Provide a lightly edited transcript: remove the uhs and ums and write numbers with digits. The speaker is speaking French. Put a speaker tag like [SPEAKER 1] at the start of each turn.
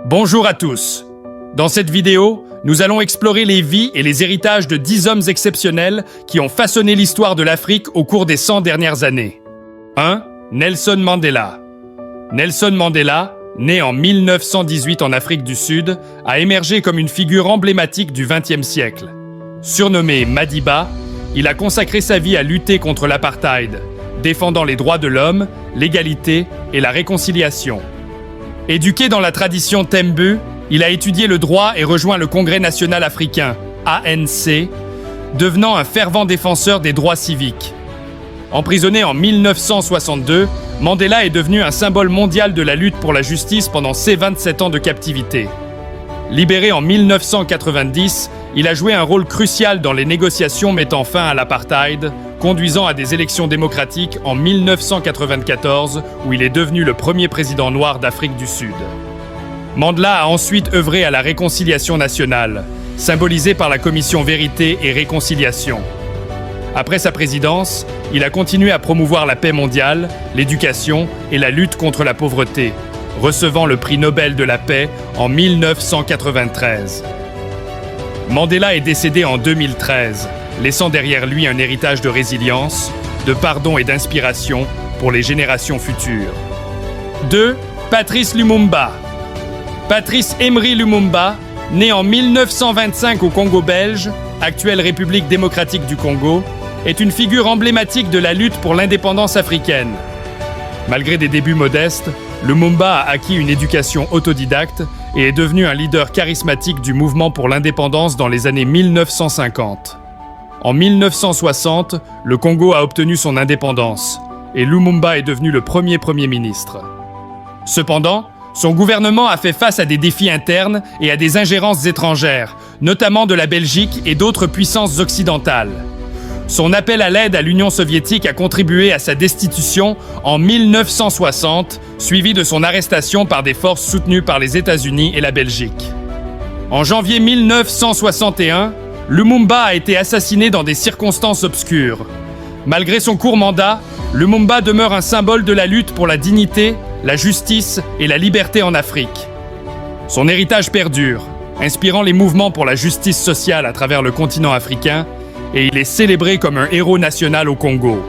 [SPEAKER 1] Bonjour à tous. Dans cette vidéo, nous allons explorer les vies et les héritages de 10 hommes exceptionnels qui ont façonné l'histoire de l'Afrique au cours des 100 dernières années. 1. Nelson Mandela. Nelson Mandela, né en 1918 en Afrique du Sud, a émergé comme une figure emblématique du XXe siècle. Surnommé Madiba, il a consacré sa vie à lutter contre l'apartheid, défendant les droits de l'homme, l'égalité et la réconciliation. Éduqué dans la tradition Tembu, il a étudié le droit et rejoint le Congrès national africain, ANC, devenant un fervent défenseur des droits civiques. Emprisonné en 1962, Mandela est devenu un symbole mondial de la lutte pour la justice pendant ses 27 ans de captivité. Libéré en 1990, il a joué un rôle crucial dans les négociations mettant fin à l'apartheid, conduisant à des élections démocratiques en 1994, où il est devenu le premier président noir d'Afrique du Sud. Mandela a ensuite œuvré à la réconciliation nationale, symbolisée par la commission Vérité et Réconciliation. Après sa présidence, il a continué à promouvoir la paix mondiale, l'éducation et la lutte contre la pauvreté, recevant le prix Nobel de la paix en 1993. Mandela est décédé en 2013, laissant derrière lui un héritage de résilience, de pardon et d'inspiration pour les générations futures. 2. Patrice Lumumba. Patrice Emery Lumumba, né en 1925 au Congo belge, actuelle République démocratique du Congo, est une figure emblématique de la lutte pour l'indépendance africaine. Malgré des débuts modestes, Lumumba a acquis une éducation autodidacte et est devenu un leader charismatique du mouvement pour l'indépendance dans les années 1950. En 1960, le Congo a obtenu son indépendance et Lumumba est devenu le premier Premier ministre. Cependant, son gouvernement a fait face à des défis internes et à des ingérences étrangères, notamment de la Belgique et d'autres puissances occidentales. Son appel à l'aide à l'Union soviétique a contribué à sa destitution en 1960, suivi de son arrestation par des forces soutenues par les États-Unis et la Belgique. En janvier 1961, Lumumba a été assassiné dans des circonstances obscures. Malgré son court mandat, Lumumba demeure un symbole de la lutte pour la dignité, la justice et la liberté en Afrique. Son héritage perdure, inspirant les mouvements pour la justice sociale à travers le continent africain, et il est célébré comme un héros national au Congo.